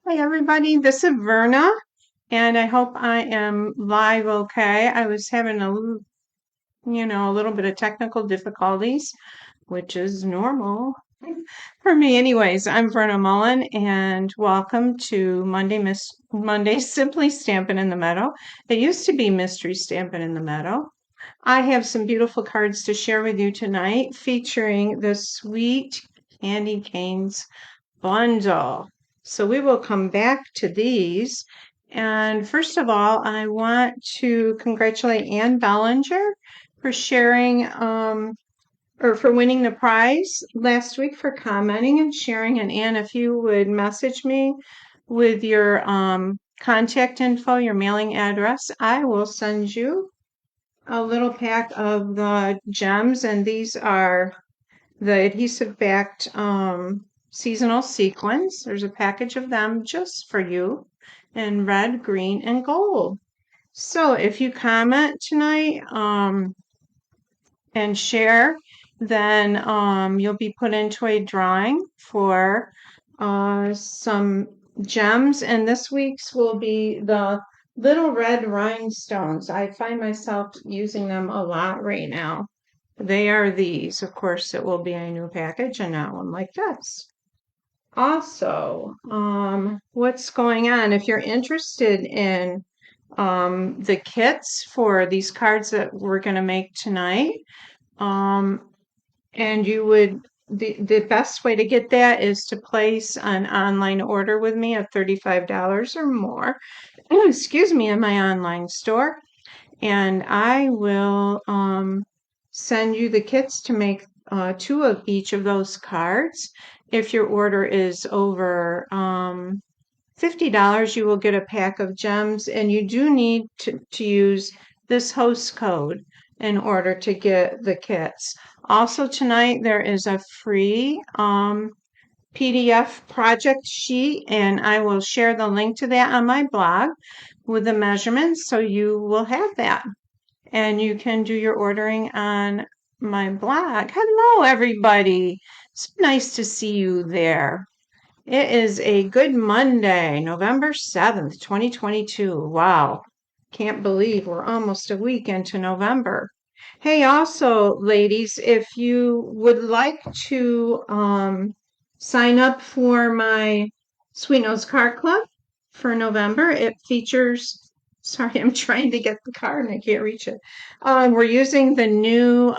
Hi everybody, this is Verna, and I hope I am live okay. I was having a little bit of technical difficulties, which is normal for me anyways. I'm Verna Mullen, and welcome to Monday Simply Stampin' in the Meadow. It used to be Mystery Stampin' in the Meadow. I have some beautiful cards to share with you tonight featuring the Sweet Candy Canes bundle. So we will come back to these. And first of all, I want to congratulate Ann Bellinger for sharing or for winning the prize last week for commenting and sharing. And Ann, if you would message me with your contact info, your mailing address, I will send you a little pack of the gems. And these are the adhesive backed seasonal sequins. There's a package of them just for you in red, green, and gold. So if you comment tonight and share, then you'll be put into a drawing for some gems. And this week's will be the little red rhinestones. I find myself using them a lot right now. They are these. Of course, it will be a new package and not one like this. Also, what's going on? If you're interested in the kits for these cards that we're going to make tonight, um, and you would, the best way to get that is to place an online order with me of $35 or more, excuse me, in my online store. And I will send you the kits to make two of each of those cards. If your order is over $50, you will get a pack of gems, and you do need to use this host code in order to get the kits. Also, tonight there is a free PDF project sheet, and I will share the link to that on my blog with the measurements, so you will have that. And you can do your ordering on my blog. Hello, everybody. It's nice to see you there. It is a good Monday, November 7th, 2022. Wow. Can't believe we're almost a week into November. Hey, also, ladies, if you would like to sign up for my Sweet Nose Card Club for November, it features. Sorry, I'm trying to get the card and I can't reach it. We're using the new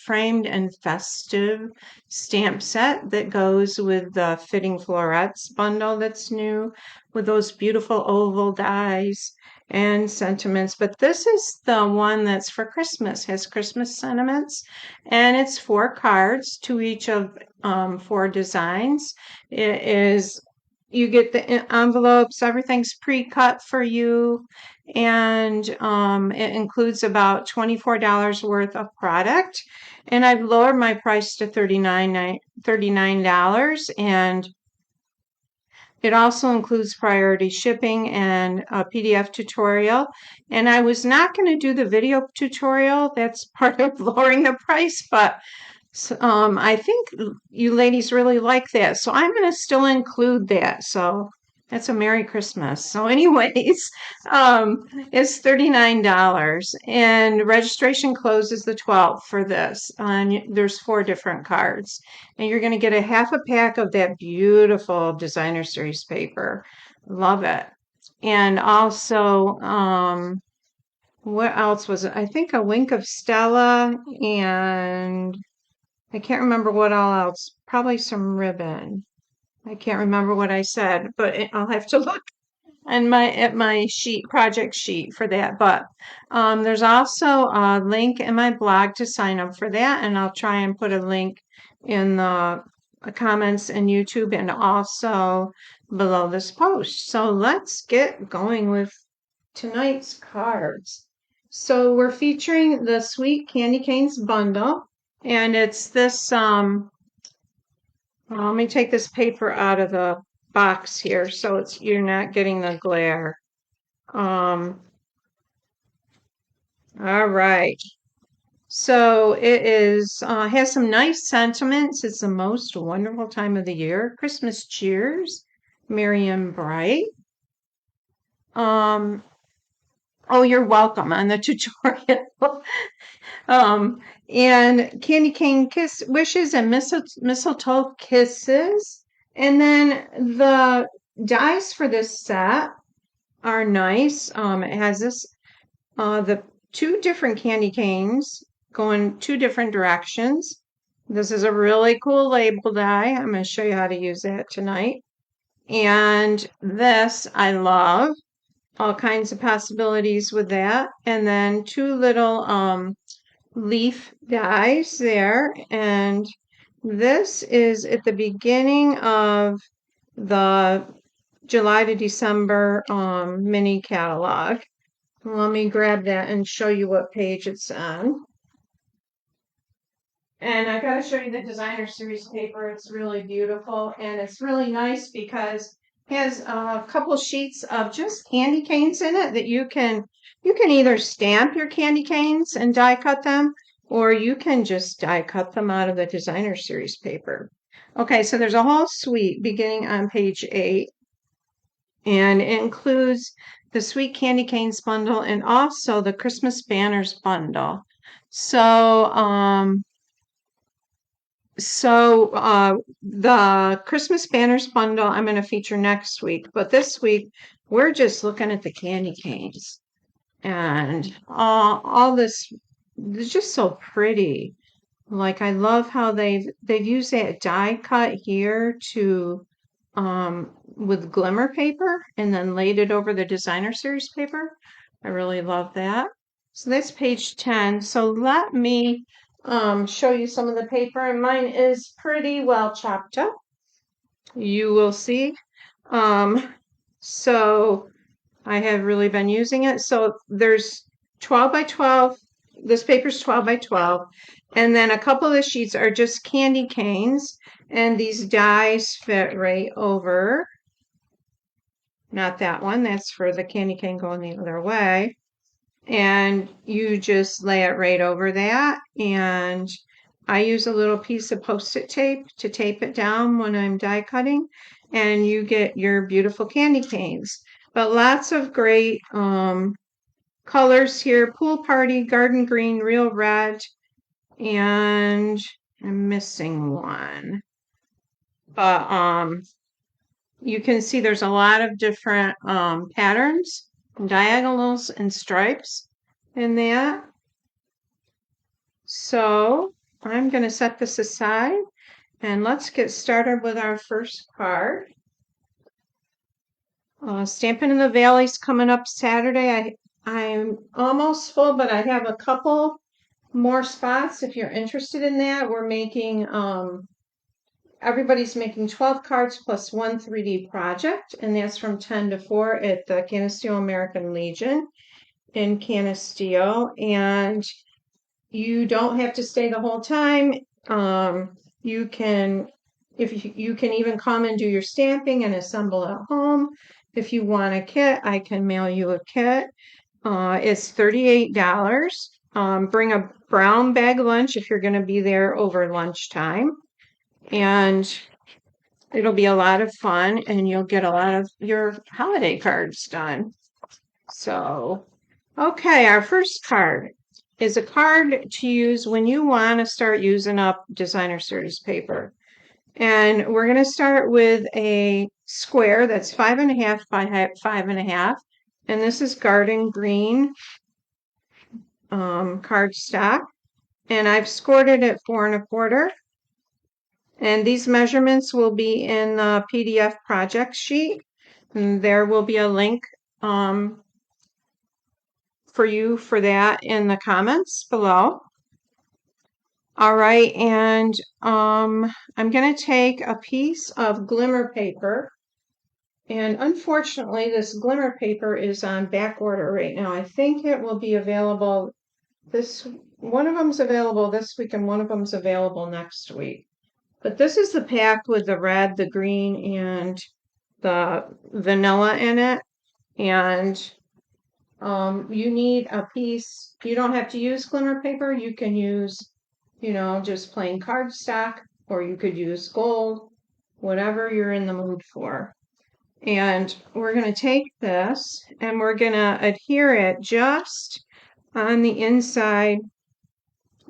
framed and festive stamp set that goes with the Fitting Florets bundle that's new with those beautiful oval dies and sentiments. But this is the one that's for Christmas, has Christmas sentiments, and it's 4 cards to each of 4 designs. It is, you get the envelopes, everything's pre-cut for you, and it includes about $24 worth of product. And I've lowered my price to $39, and it also includes priority shipping and a PDF tutorial. And I was not going to do the video tutorial. That's part of lowering the price, but I think you ladies really like that. So I'm going to still include that. So that's a Merry Christmas. So anyways, it's $39, and registration closes the 12th for this. And there's 4 different cards, and you're going to get a half a pack of that beautiful designer series paper. Love it. And also, what else was it? I think a Wink of Stella, and I can't remember what all else. Probably some ribbon. I can't remember what I said, but I'll have to look and my sheet project sheet for that. But there's also a link in my blog to sign up for that, and I'll try and put a link in the comments in YouTube and also below this post. So let's get going with tonight's cards. So we're featuring the Sweet Candy Canes bundle, and it's this let me take this paper out of the box here so you're not getting the glare. All right. So it is has some nice sentiments. It's the most wonderful time of the year. Christmas cheers. Miriam Bright. Oh, you're welcome on the tutorial. And Candy Cane Kiss Wishes and Mistletoe Kisses. And then the dies for this set are nice. It has this the two different candy canes going two different directions. This is a really cool label die. I'm going to show you how to use that tonight. And this I love. All kinds of possibilities with that. And then two little leaf dies there. And this is at the beginning of the July to December mini catalog. Let me grab that and show you what page it's on. And I got to show you the designer series paper. It's really beautiful and it's really nice because it has a couple sheets of just candy canes in it that you can either stamp your candy canes and die cut them, or you can just die cut them out of the designer series paper. Okay, so there's a whole suite beginning on page 8, and it includes the Sweet Candy Canes bundle and also the Christmas Banners bundle. The Christmas Banners bundle I'm going to feature next week, but this week we're just looking at the candy canes, and all this is just so pretty. Like, I love how they've used that die cut here to with glimmer paper and then laid it over the designer series paper. I really love that. So that's page 10. So let me show you some of the paper, and mine is pretty well chopped up. You will see. So I have really been using it. So there's 12 by 12. This paper's 12 by 12. And then a couple of the sheets are just candy canes. And these dies fit right over. Not that one. That's for the candy cane going the other way. And you just lay it right over that. And I use a little piece of Post-it tape to tape it down when I'm die cutting. And you get your beautiful candy canes. But lots of great colors here. Pool Party, Garden Green, Real Red, and I'm missing one. But you can see there's a lot of different patterns, diagonals, and stripes in that. So I'm going to set this aside and let's get started with our first card. Stampin' in the Valley's coming up Saturday. I'm almost full, but I have a couple more spots if you're interested in that. We're making everybody's making 12 cards plus one 3D project, and that's from 10 to 4 at the Canisteo American Legion in Canisteo. And you don't have to stay the whole time. You can, you can even come and do your stamping and assemble at home. If you want a kit, I can mail you a kit. It's $38. Bring a brown bag lunch if you're going to be there over lunchtime. And it'll be a lot of fun, and you'll get a lot of your holiday cards done. So, okay, our first card is a card to use when you want to start using up designer series paper. And we're going to start with a square that's 5.5 by 5.5. And this is Garden Green cardstock. And I've scored it at 4.25. And these measurements will be in the PDF project sheet. And there will be a link for you for that in the comments below. All right, and I'm going to take a piece of glimmer paper. And unfortunately, this glimmer paper is on back order right now. I think it will be available one of them's available this week and one of them's available next week. But this is the pack with the red, the green, and the vanilla in it. And you need a piece. You don't have to use glimmer paper. You can use, just plain cardstock, or you could use gold, whatever you're in the mood for. And we're going to take this and we're going to adhere it just on the inside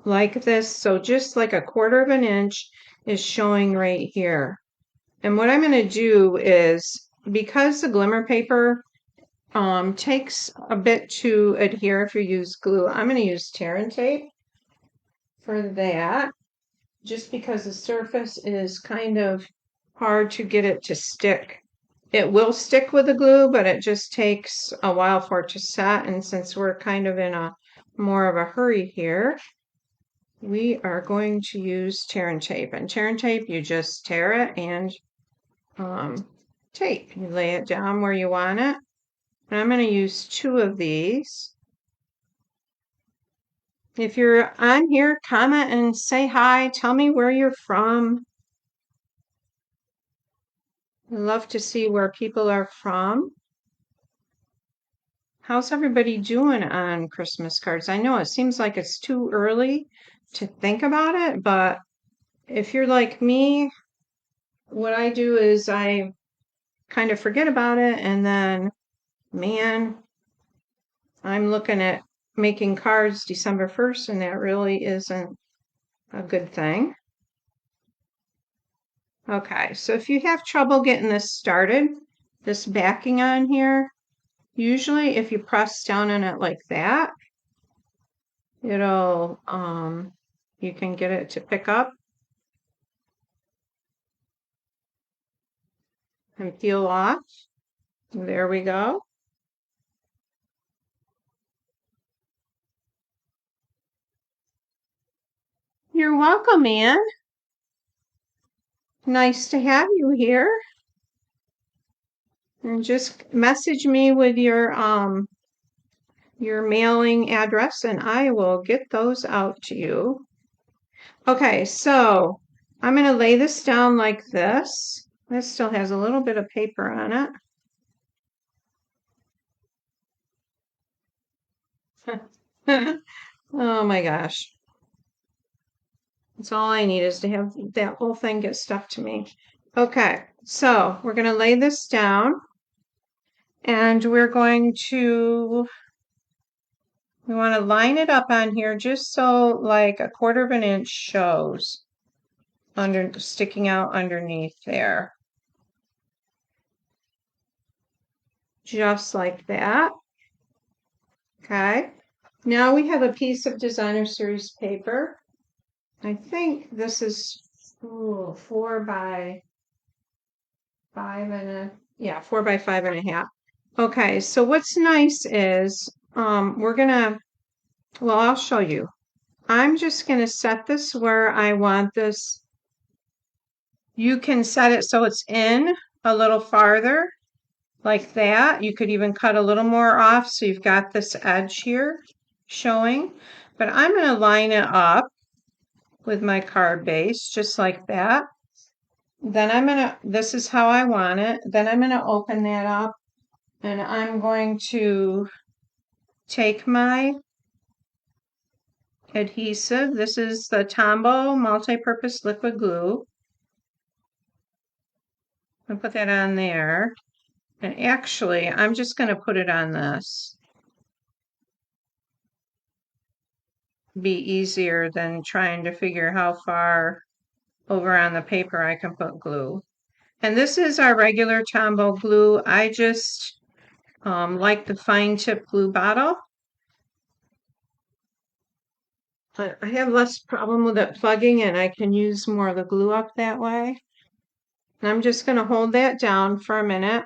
like this. So just like 1/4 of an inch is showing right here. And what I'm going to do is, because the glimmer paper takes a bit to adhere if you use glue, I'm going to use tear and tape for that, just because the surface is kind of hard to get it to stick. It will stick with the glue, but it just takes a while for it to set. And since we're kind of in a more of a hurry here, we are going to use tear and tape. And tear and tape, you just tear it and tape. You lay it down where you want it. And I'm going to use 2 of these. If you're on here, comment and say hi. Tell me where you're from. I love to see where people are from. How's everybody doing on Christmas cards? I know it seems like it's too early to think about it, but if you're like me, what I do is I kind of forget about it, and then, man, I'm looking at making cards December 1st, and that really isn't a good thing. Okay, so if you have trouble getting this started, this backing on here, usually if you press down on it like that, it'll, you can get it to pick up and peel off. There we go. You're welcome, Ann. Nice to have you here. And just message me with your mailing address and I will get those out to you. Okay, so I'm going to lay this down like this. This still has a little bit of paper on it. Oh my gosh. That's all I need, is to have that whole thing get stuck to me. Okay, so we're going to lay this down and we're going to, we want to line it up on here just so like 1/4 of an inch shows under, sticking out underneath there. Just like that. Okay. Now we have a piece of designer series paper. I think this is 4 by 4 by 5.5. Okay, so what's nice is we're gonna, well, I'll show you. I'm just gonna set this where I want this. You can set it so it's in a little farther, like that. You could even cut a little more off so you've got this edge here showing. But I'm going to line it up with my card base just like that. Then I'm going to, this is how I want it. Then I'm going to open that up and I'm going to take my adhesive. This is the Tombow multi-purpose liquid glue. I'll put that on there. And actually, I'm just going to put it on this. Be easier than trying to figure how far over on the paper I can put glue. And this is our regular Tombow glue. I just like the fine tip glue bottle. But I have less problem with it plugging and I can use more of the glue up that way. And I'm just going to hold that down for a minute.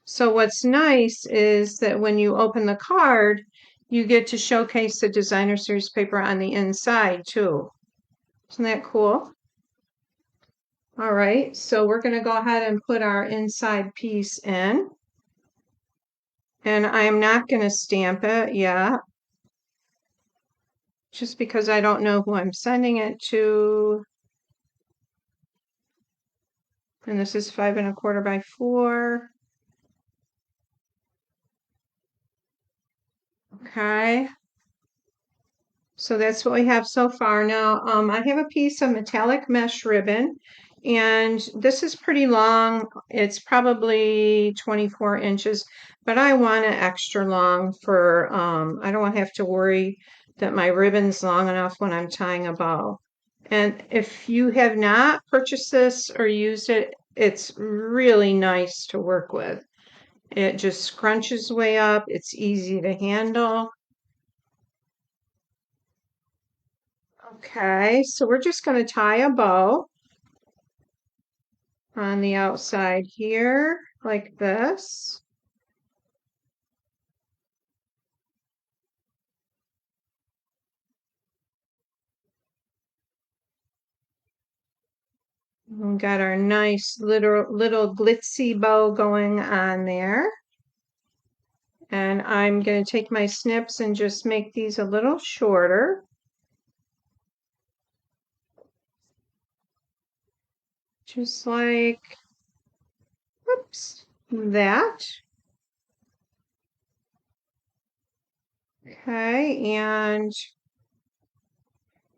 So what's nice is that when you open the card, you get to showcase the designer series paper on the inside too. Isn't that cool? All right, so we're going to go ahead and put our inside piece in. And I'm not going to stamp it yet, just because I don't know who I'm sending it to. And this is 5 1/4 by 4. Okay. So that's what we have so far. Now, I have a piece of metallic mesh ribbon, And this is pretty long. It's probably 24 inches, but I want it extra long for, I don't want to have to worry that my ribbon's long enough when I'm tying a bow. And if you have not purchased this or used it, it's really nice to work with. It just scrunches way up. It's easy to handle. Okay, so we're just going to tie a bow on the outside here, like this. We've got our nice little glitzy bow going on there. And I'm going to take my snips and just make these a little shorter. Just like, whoops, that. Okay, and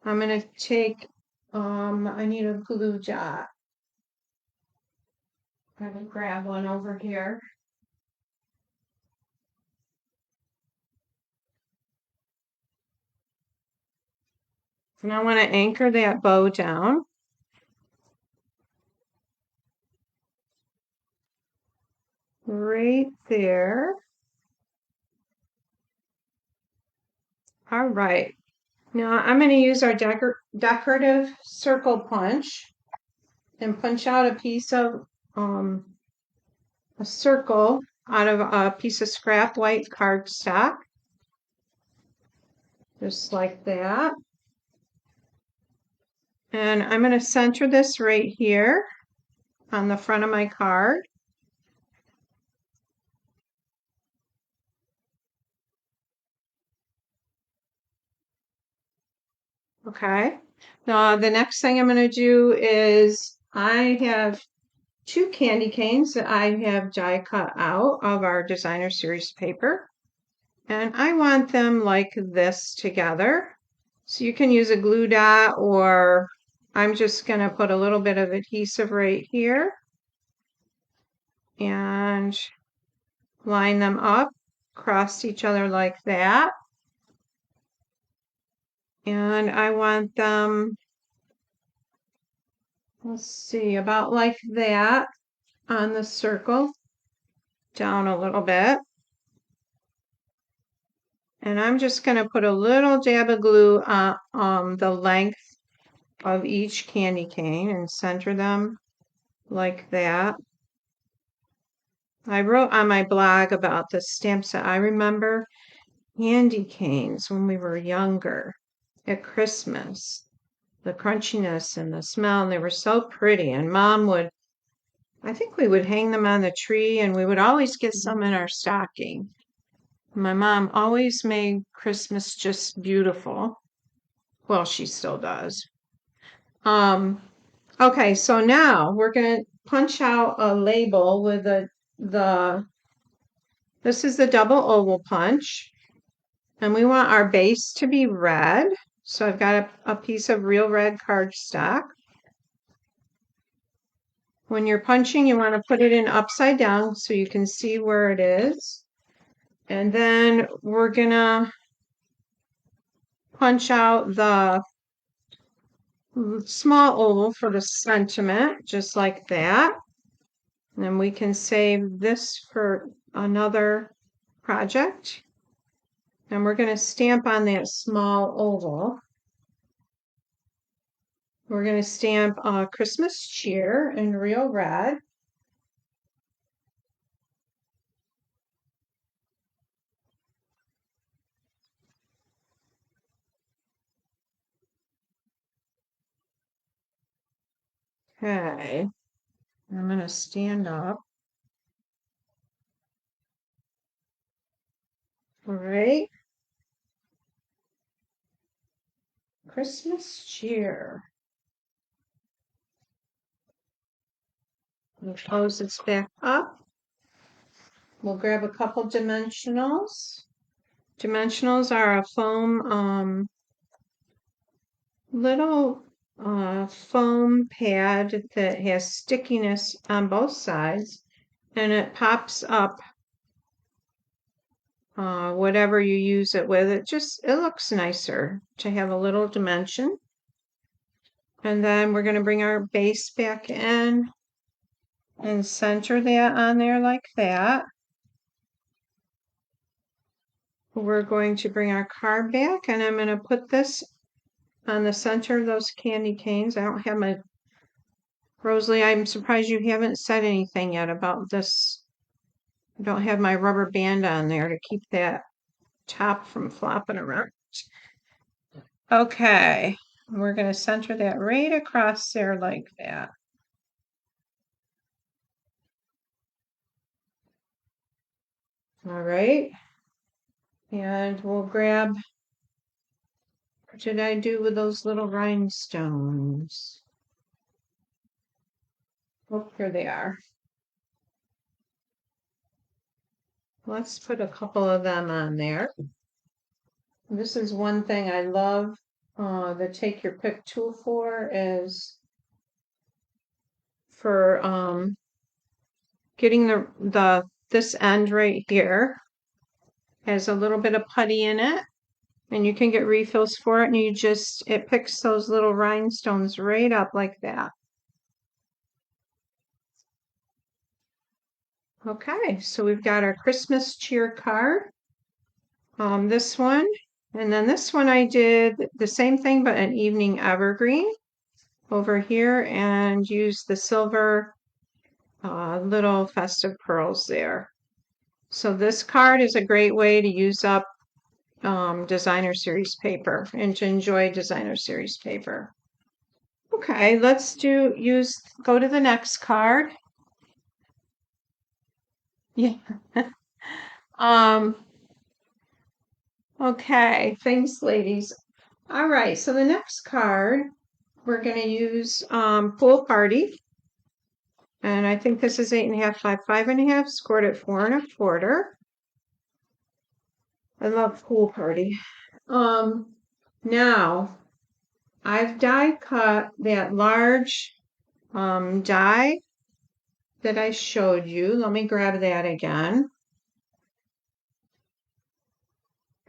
I'm going to take, I need a glue dot. I'm going to grab one over here. And I want to anchor that bow down. Right there. All right. Now I'm going to use our decorative circle punch and punch out a piece of a circle out of a piece of scrap white cardstock. Just like that. And I'm going to center this right here on the front of my card. Okay. Now the next thing I'm going to do is I have two candy canes that I have die cut out of our designer series paper. And I want them like this together. So you can use a glue dot, or I'm just going to put a little bit of adhesive right here and line them up, cross each other like that. And I want them, let's see, about like that on the circle, down a little bit. And I'm just going to put a little dab of glue on the length of each candy cane and center them like that. I wrote on my blog about the stamps that I remember candy canes when we were younger at Christmas. The crunchiness and the smell, and they were so pretty. And Mom would, I think we would hang them on the tree, and we would always get some in our stocking. My mom always made Christmas just beautiful. Well, she still does. Okay, so now we're going to punch out a label with this is the double oval punch, and we want our base to be red. So I've got a piece of real red cardstock. When you're punching, you want to put it in upside down so you can see where it is. And then we're going to punch out the small oval for the sentiment, just like that. And then we can save this for another project. And we're going to stamp on that small oval. We're going to stamp Christmas cheer in real red. Okay, I'm going to stand up. All right. Christmas cheer. We'll close this back up. We'll grab a couple dimensionals. Dimensionals are a foam little foam pad that has stickiness on both sides, and it pops up whatever you use it with. It looks nicer to have a little dimension. And then we're going to bring our base back in and center that on there like that. We're going to bring our card back, and I'm going to put this on the center of those candy canes. I don't have my Rosalie, I'm surprised you haven't said anything yet about this. I don't have my rubber band on there to keep that top from flopping around. Okay, we're going to center that right across there like that. All right, and we'll grab, what did I do with those little rhinestones? Oh, here they are. Let's put a couple of them on there. This is one thing I love the Take Your Pick tool for, is for getting this end right here has a little bit of putty in it, and you can get refills for it, and it picks those little rhinestones right up like that. Okay, so we've got our Christmas cheer card. This one, and then this one I did the same thing but an evening evergreen over here, and used the silver little festive pearls there. So this card is a great way to use up designer series paper and to enjoy designer series paper. Okay, let's go to the next card. Yeah. Okay, thanks, ladies. All right, so the next card we're going to use Pool Party. And I think this is 8.5 by 5.5, scored at 4 1/4. I love Pool Party. Now I've die cut that large die that I showed you. Let me grab that again.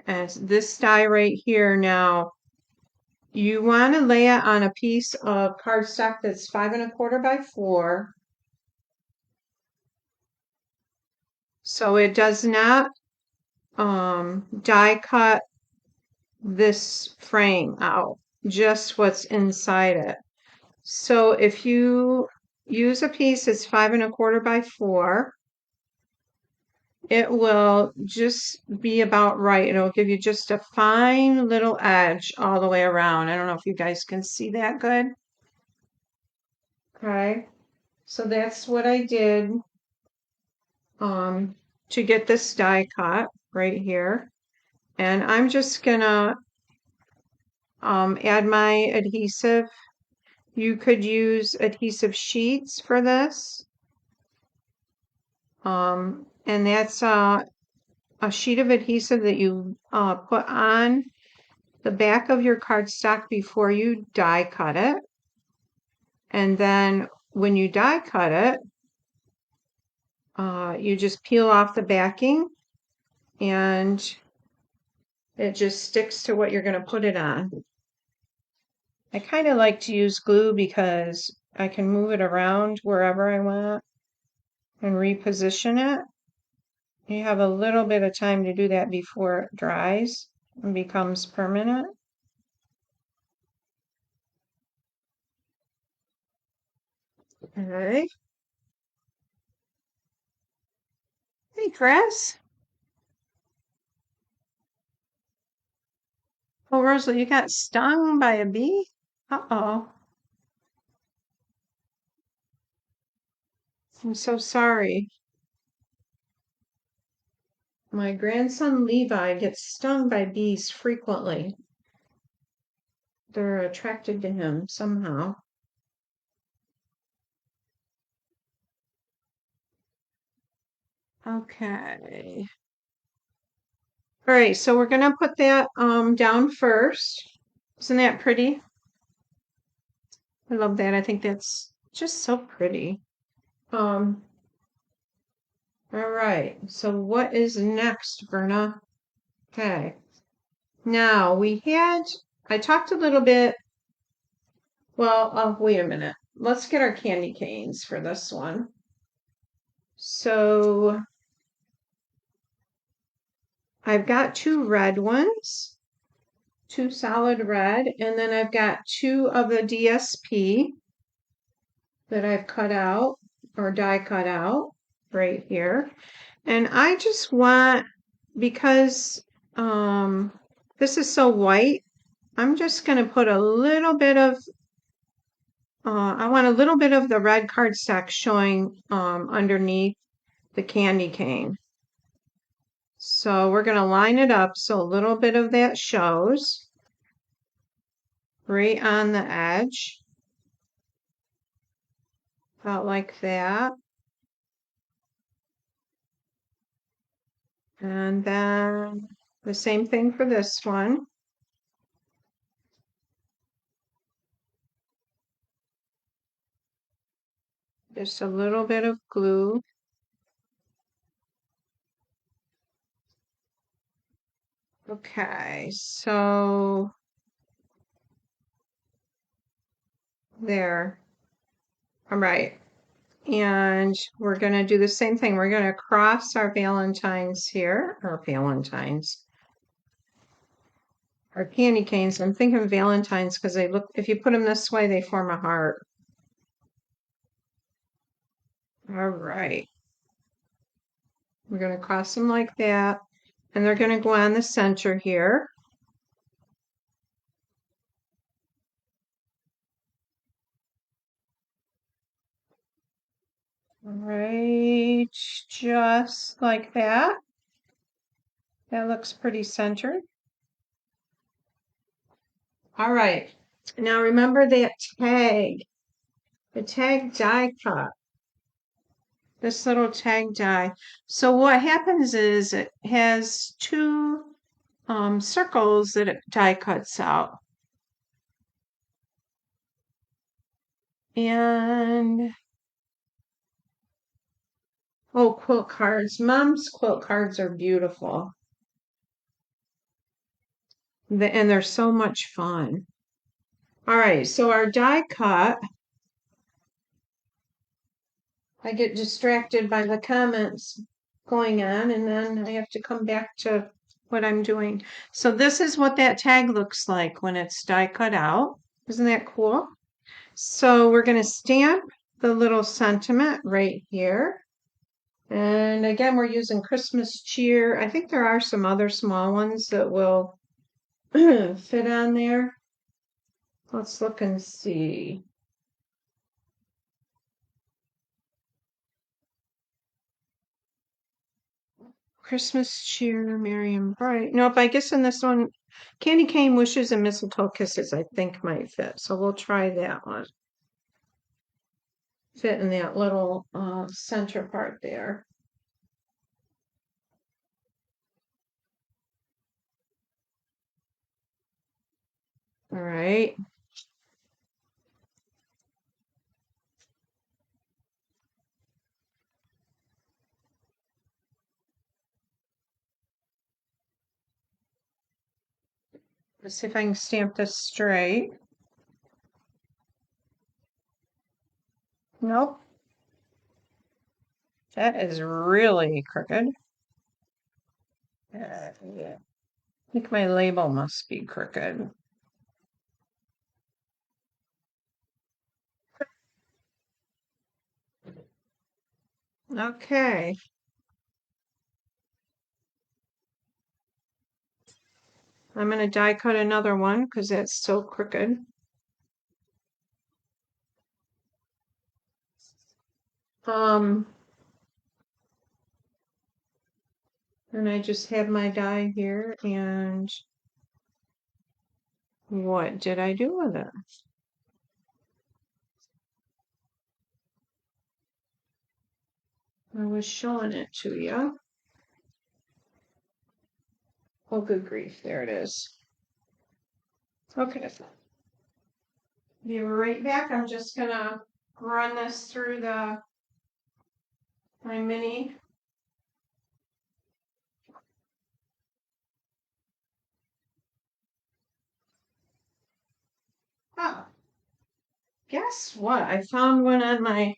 And this die right here, now you want to lay it on a piece of cardstock that's 5 1/4 by 4. So it does not die cut this frame out, just what's inside it. So if you use a piece that's 5 1/4 by 4, it will just be about right. It'll give you just a fine little edge all the way around. I don't know if you guys can see that good. Okay, so that's what I did to get this die cut right here. And I'm just gonna add my adhesive. You could use adhesive sheets for this. And that's a sheet of adhesive that you put on the back of your cardstock before you die cut it. And then when you die cut it, you just peel off the backing, and it just sticks to what you're going to put it on. I kind of like to use glue because I can move it around wherever I want and reposition it. You have a little bit of time to do that before it dries and becomes permanent. Okay. Hey, Chris. Oh, Rosalie, you got stung by a bee? Uh-oh. I'm so sorry. My grandson Levi gets stung by bees frequently. They're attracted to him somehow. Okay. All right, so we're gonna put that down first. Isn't that pretty? I love that. I think that's just so pretty. All right. So what is next, Verna? Okay. Now I talked a little bit. Well, wait a minute. Let's get our candy canes for this one. So I've got two red ones, two solid red, and then I've got two of the DSP that I've cut out or die cut out right here. And I just want, because this is so white, I'm just going to put a little bit of, I want a little bit of the red cardstock showing underneath the candy cane. So we're going to line it up so a little bit of that shows right on the edge, about like that. And then the same thing for this one. Just a little bit of glue. Okay, so there. All right. And we're going to do the same thing. We're going to cross our Valentines here, or Valentines, our candy canes. I'm thinking Valentines because they look, if you put them this way, they form a heart. All right. We're going to cross them like that. And they're going to go on the center here. All right, just like that. That looks pretty centered. All right. Now remember that tag, the tag die cut, this little tag die. So what happens is it has two circles that it die cuts out. And, oh, quilt cards. Mom's quilt cards are beautiful. And they're so much fun. All right, so our die cut, I get distracted by the comments going on, and then I have to come back to what I'm doing. So this is what that tag looks like when it's die cut out. Isn't that cool? So we're going to stamp the little sentiment right here. And again, we're using Christmas cheer. I think there are some other small ones that will fit on there. Let's look and see. Christmas cheer, Merry and Bright. Nope, I guess in this one, Candy Cane Wishes and Mistletoe Kisses, I think might fit. So we'll try that one. Fit in that little center part there. All right. Let's see if I can stamp this straight. Nope. That is really crooked. Yeah. I think my label must be crooked. Okay. I'm going to die cut another one because that's still crooked. And I just have my die here, and what did I do with it? I was showing it to you. Oh, good grief. There it is. Okay. Be right back. I'm just gonna run this through my mini. Oh, guess what? I found one on my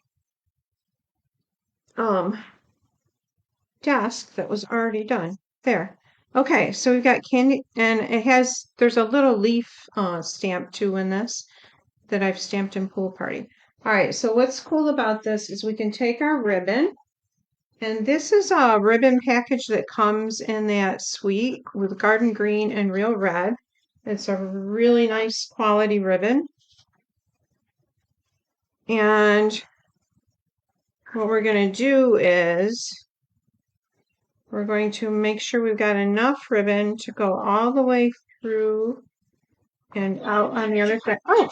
desk that was already done. There. Okay, so we've got candy, and there's a little leaf stamp too in this that I've stamped in Pool Party. All right, so what's cool about this is we can take our ribbon, and this is a ribbon package that comes in that suite with garden green and real red. It's a really nice quality ribbon. And what we're going to do is we're going to make sure we've got enough ribbon to go all the way through and out on the other side. Oh,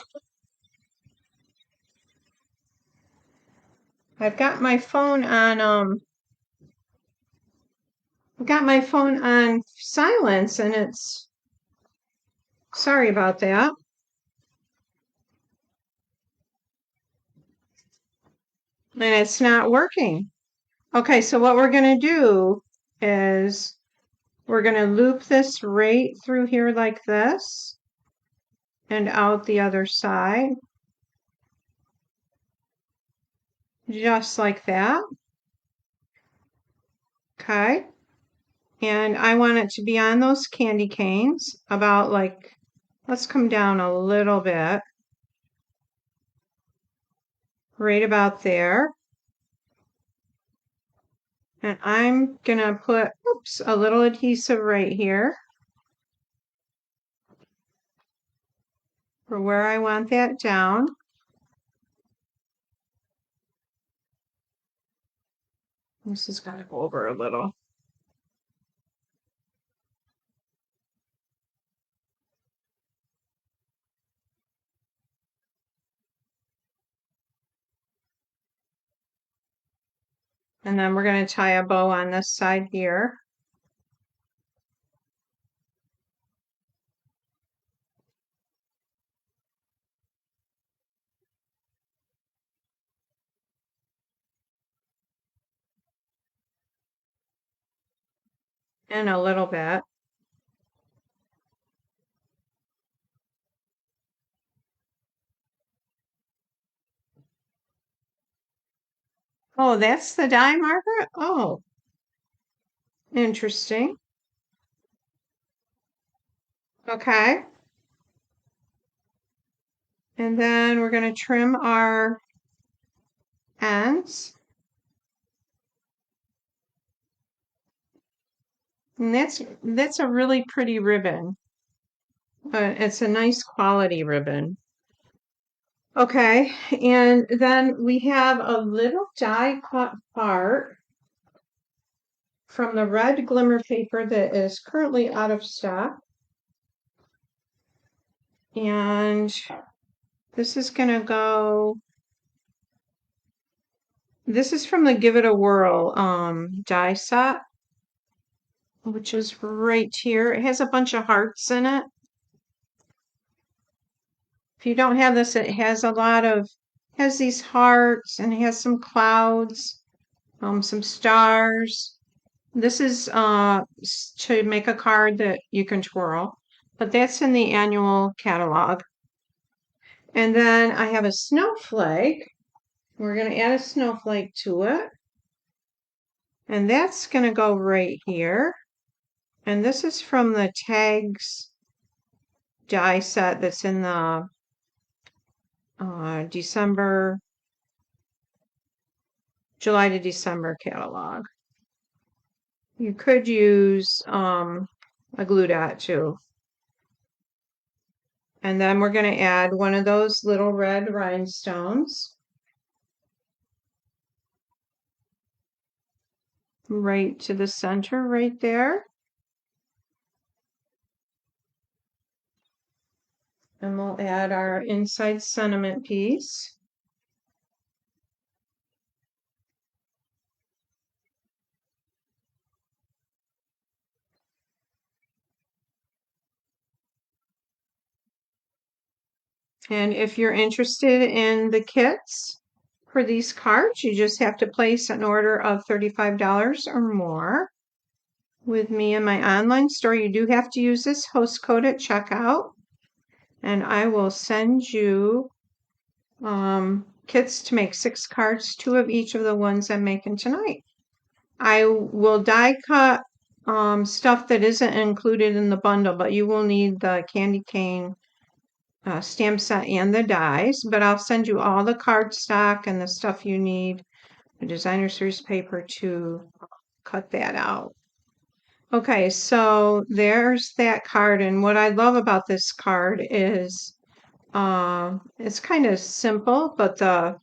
I've got my phone on I've got my phone on silence, and it's sorry about that. And it's not working. Okay, so what we're going to do is we're going to loop this right through here like this and out the other side. Just like that. Okay. And I want it to be on those candy canes about like, let's come down a little bit. Right about there. And I'm going to put, oops, a little adhesive right here for where I want that down. This has got to go over a little. And then we're going to tie a bow on this side here. And a little bit. Oh, that's the die marker? Oh, interesting. Okay. And then we're going to trim our ends. And that's a really pretty ribbon. It's a nice quality ribbon. Okay, and then we have a little die cut part from the red glimmer paper that is currently out of stock. And this is going to go, this is from the Give It a Whirl die set, which is right here. It has a bunch of hearts in it. If you don't have this, it has has these hearts, and it has some clouds, some stars. This is to make a card that you can twirl, but that's in the annual catalog. And then I have a snowflake. We're going to add a snowflake to it. And that's going to go right here. And this is from the tags die set that's in the July to December catalog. You could use a glue dot too. And then we're going to add one of those little red rhinestones right to the center right there. And we'll add our inside sentiment piece. And if you're interested in the kits for these cards, you just have to place an order of $35 or more with me in my online store. You do have to use this host code at checkout, and I will send you kits to make 6 cards, 2 of each of the ones I'm making tonight. I will die cut stuff that isn't included in the bundle, but you will need the candy cane stamp set and the dies, but I'll send you all the cardstock and the stuff you need, the designer series paper to cut that out. Okay, so there's that card, and what I love about this card is it's kind of simple, but the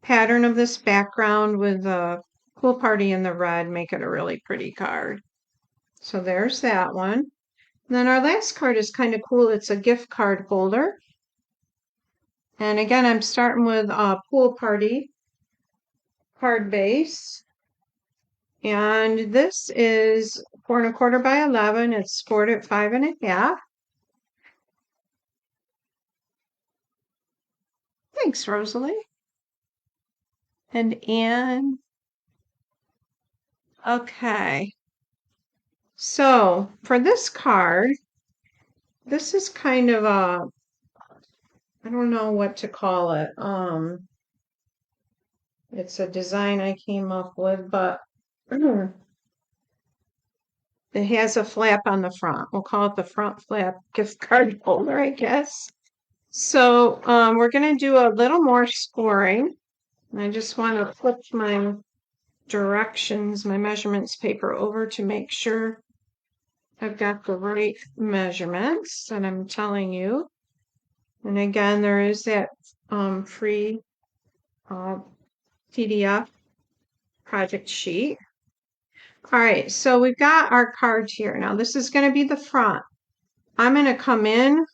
pattern of this background with the pool party in the red make it a really pretty card. So there's that one. And then our last card is kind of cool. It's a gift card holder. And again, I'm starting with a pool party card base. And this is 4¼ by 11. It's scored at 5½. Thanks, Rosalie. And Anne. Okay. So for this card, this is kind of a, I don't know what to call it. It's a design I came up with, but it has a flap on the front. We'll call it the front flap gift card holder, I guess. So we're going to do a little more scoring. I just want to flip my directions, my measurements paper over to make sure I've got the right measurements that I'm telling you. And again, there is that free PDF project sheet. All right, so we've got our cards here. Now this is going to be the front. I'm going to come in.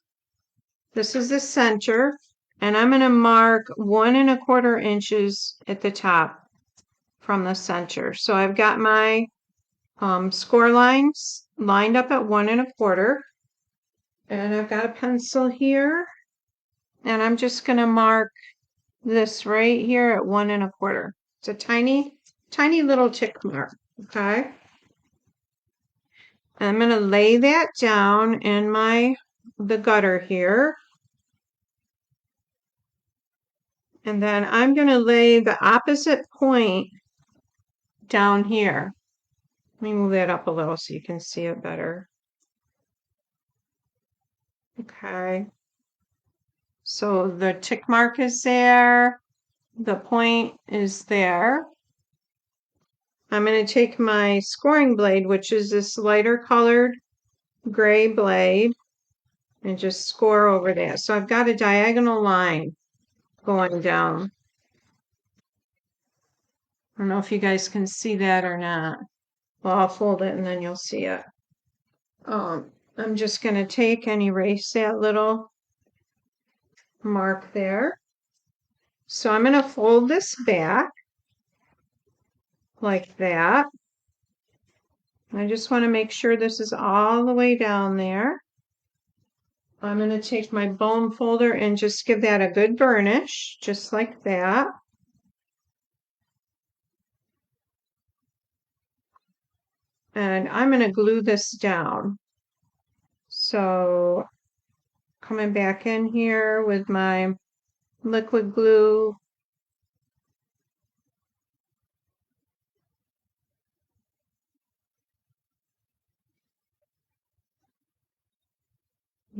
This is the center, and I'm going to mark 1¼ inches at the top from the center. So I've got my score lines lined up at 1¼ and I've got a pencil here, and I'm just going to mark this right here at 1¼ It's a tiny little tick mark. Okay, and I'm going to lay that down in the gutter here, and then I'm going to lay the opposite point down here. Let me move that up a little so you can see it better. Okay. So the tick mark is there. The point is there. I'm going to take my scoring blade, which is this lighter colored gray blade, and just score over that. So I've got a diagonal line going down. I don't know if you guys can see that or not. Well, I'll fold it and then you'll see it. I'm just going to take and erase that little mark there. So I'm going to fold this back like that. I just want to make sure this is all the way down there. I'm going to take my bone folder and just give that a good burnish, just like that. And I'm going to glue this down. So coming back in here with my liquid glue.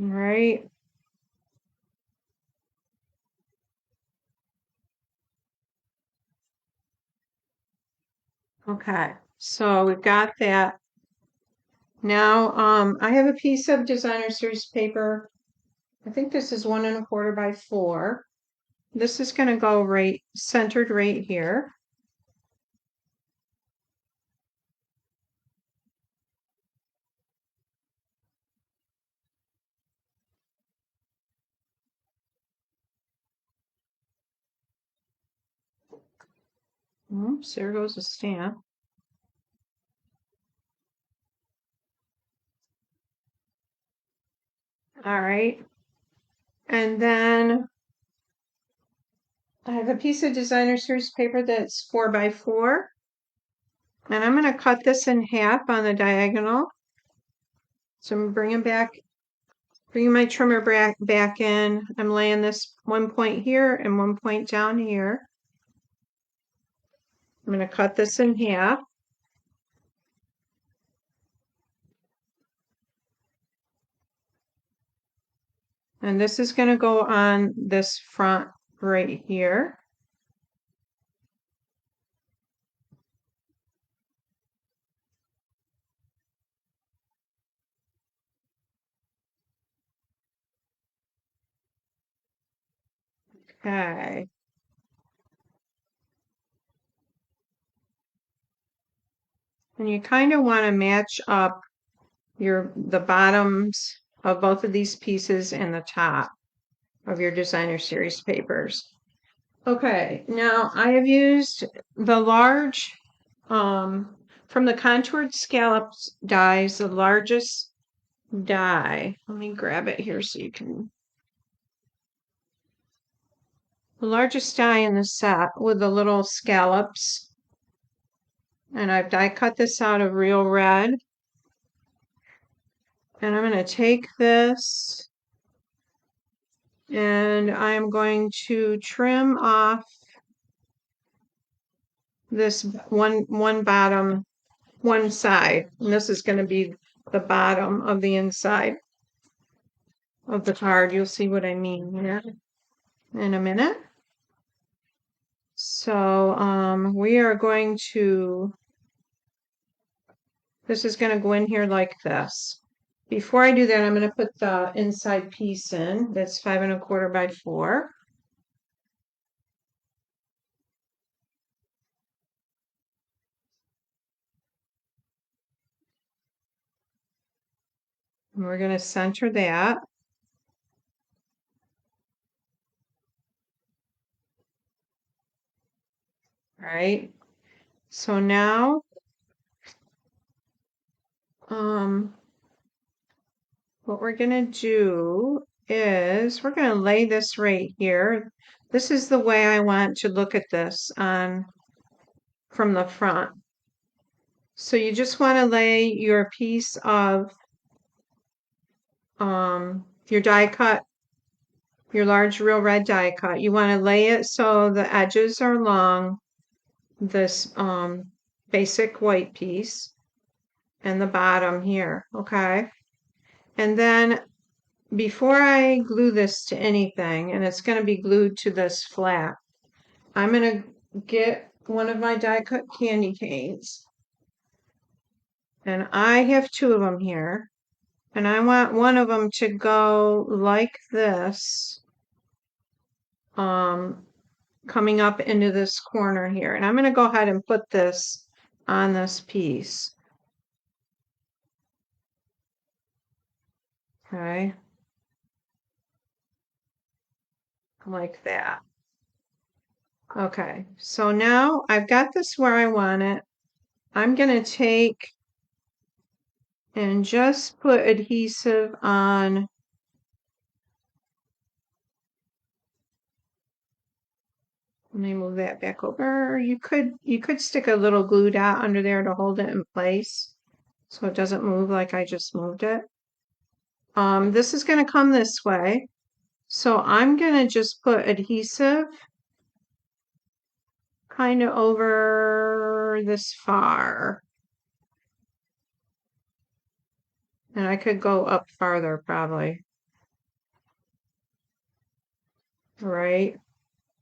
All right. Okay, so we've got that. Now, I have a piece of designer series paper. I think this is 1¼ by 4. This is going to go right centered right here. Oops, there goes a stamp. All right. And then I have a piece of designer series paper that's 4x4. And I'm going to cut this in half on the diagonal. So I'm bringing my trimmer back in. I'm laying this one point here and one point down here. I'm going to cut this in half. And this is going to go on this front right here. Okay. And you kind of want to match up the bottoms of both of these pieces and the top of your designer series papers. Okay, now I have used the large from the contoured scallops dies, the largest die. Let me grab it here so you can. The largest die in the set with the little scallops. And I've die cut this out of Real Red. And I'm going to take this and I'm going to trim off this one bottom, one side. And this is going to be the bottom of the inside of the card. You'll see what I mean here in a minute. So we are going to, this is going to go in here like this. Before I do that, I'm going to put the inside piece in. That's 5 1/4 by 4. And we're going to center that. All right. So now, what we're going to do is we're going to lay this right here. This is the way I want to look at this from the front. So you just want to lay your piece of your die cut, your large Real Red die cut. You want to lay it so the edges are along this basic white piece and the bottom here, okay? And then before I glue this to anything, and it's going to be glued to this flat, I'm going to get one of my die cut candy canes. And I have 2 of them here. And I want one of them to go like this, coming up into this corner here. And I'm going to go ahead and put this on this piece. Okay. Like that. Okay, so now I've got this where I want it. I'm going to take and just put adhesive on let me move that back over. You could stick a little glue dot under there to hold it in place so it doesn't move like I just moved it. This is going to come this way. So I'm going to just put adhesive kind of over this far. And I could go up farther probably. All right.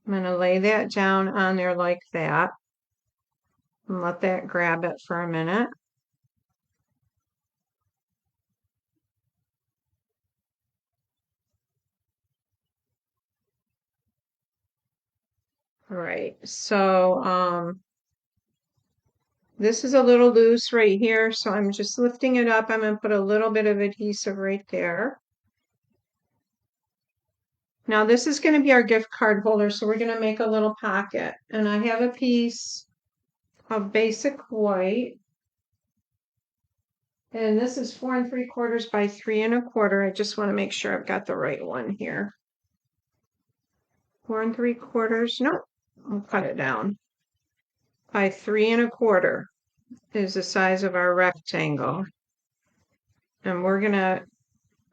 I'm going to lay that down on there like that. And let that grab it for a minute. All right. So this is a little loose right here, so I'm just lifting it up. I'm going to put a little bit of adhesive right there. Now this is going to be our gift card holder, so we're going to make a little pocket. And I have a piece of basic white. And this is 4 3/4 by 3 1/4. I just want to make sure I've got the right one here. 4 3/4. No, I'll cut it down. By 3 1/4 is the size of our rectangle. And we're gonna,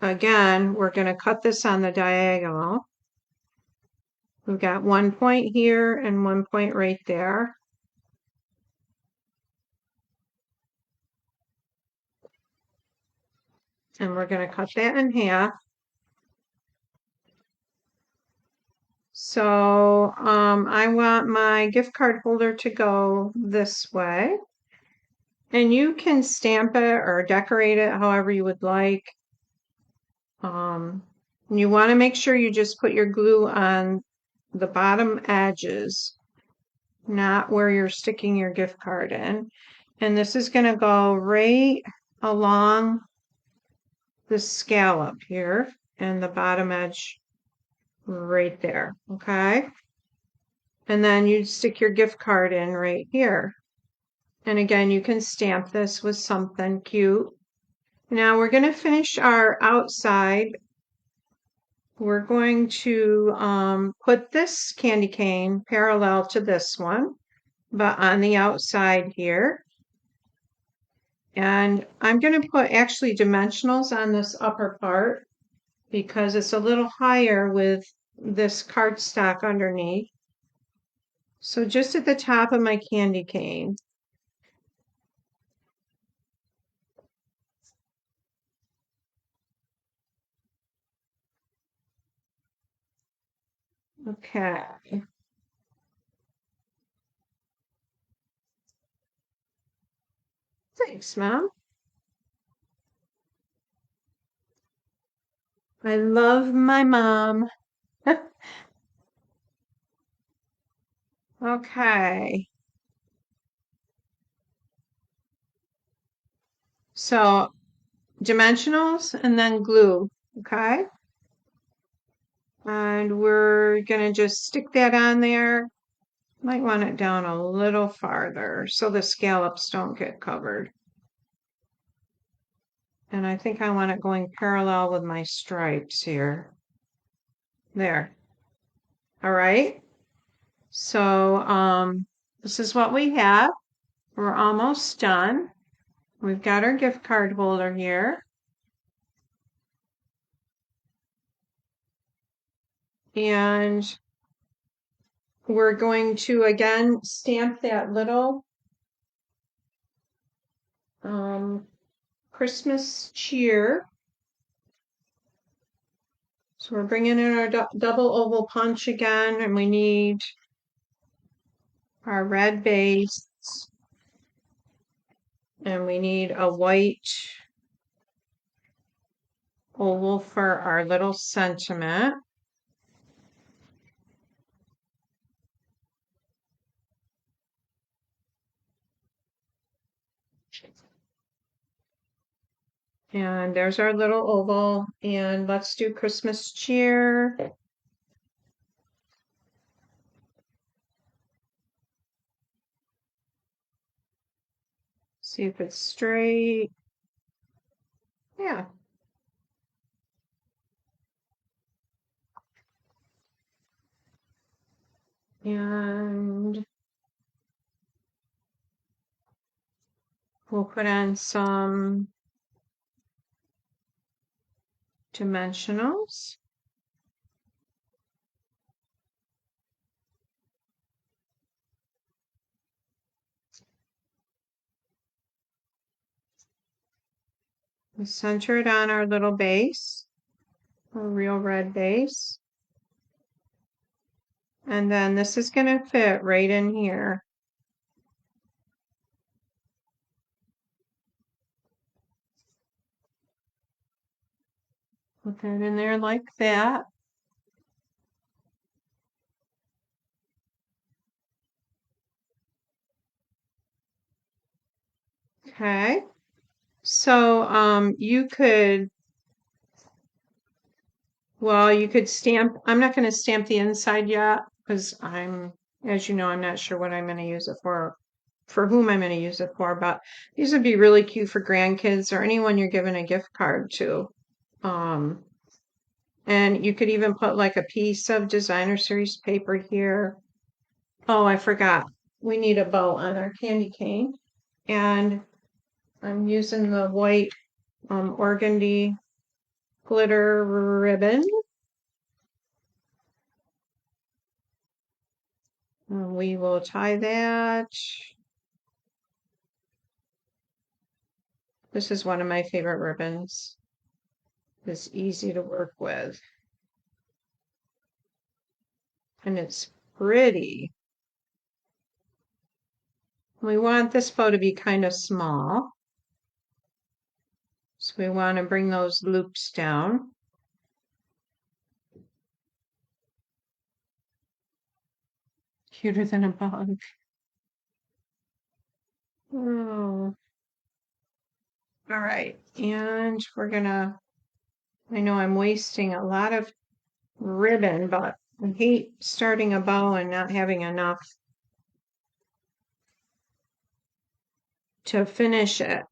again, we're gonna cut this on the diagonal. We've got 1 point here and 1 point right there. And we're gonna cut that in half. So I want my gift card holder to go this way. And you can stamp it or decorate it however you would like. You want to make sure you just put your glue on the bottom edges, not where you're sticking your gift card in. And this is going to go right along the scallop here and the bottom edge right there, okay? And then you stick your gift card in right here. And again, you can stamp this with something cute. Now we're going to finish our outside. We're going to put this candy cane parallel to this one, but on the outside here. And I'm going to put actually dimensionals on this upper part because it's a little higher with this cardstock underneath. So just at the top of my candy cane. Okay. Thanks, Mom. I love my mom. Okay. So dimensionals and then glue, okay? And we're gonna just stick that on there. Might want it down a little farther so the scallops don't get covered. And I think I want it going parallel with my stripes here. There. All right. So this is what we have. We're almost done. We've got our gift card holder here. And we're going to again stamp that little Christmas cheer. So we're bringing in our double oval punch again, and we need our red base, and we need a white oval for our little sentiment. And there's our little oval, and let's do Christmas cheer. See if it's straight. Yeah. And we'll put on some dimensionals. We center it on our little base, a real red base. And then this is going to fit right in here. Put that in there like that. Okay. So you could, well, you could stamp, I'm not going to stamp the inside yet because as you know, I'm not sure what I'm going to use it for whom I'm going to use it for, but these would be really cute for grandkids or anyone you're giving a gift card to. And you could even put like a piece of designer series paper here. Oh, I forgot. We need a bow on our candy cane. And I'm using the white organdy glitter ribbon. And we will tie that. This is one of my favorite ribbons. It's easy to work with. And it's pretty. We want this bow to be kind of small. So we want to bring those loops down. Cuter than a bug. Oh. All right. And we're gonna, I know I'm wasting a lot of ribbon, but I hate starting a bow and not having enough to finish it.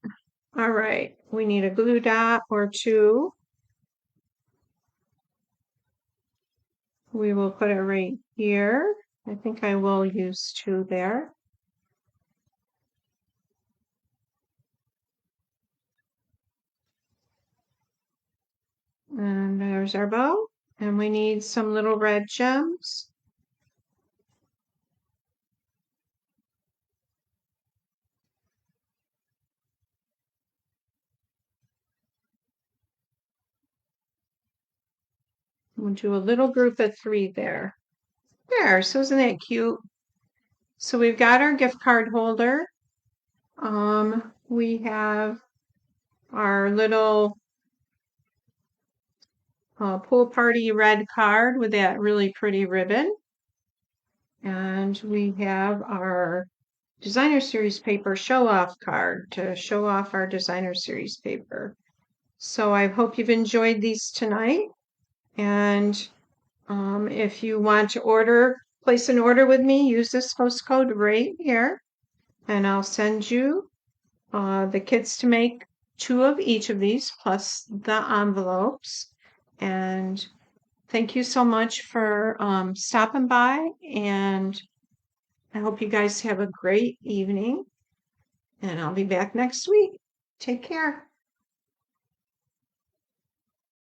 All right. We need a glue dot or two. We will put it right here. I think I will use two there. And there's our bow. And we need some little red gems. We'll do a little group of three there. There, so isn't that cute? So we've got our gift card holder. We have our little pool party red card with that really pretty ribbon. And we have our designer series paper show off card to show off our designer series paper. So I hope you've enjoyed these tonight. And if you want to place an order with me, use this host code right here. And I'll send you the kits to make 2 of each of these plus the envelopes. And thank you so much for stopping by. And I hope you guys have a great evening. And I'll be back next week. Take care.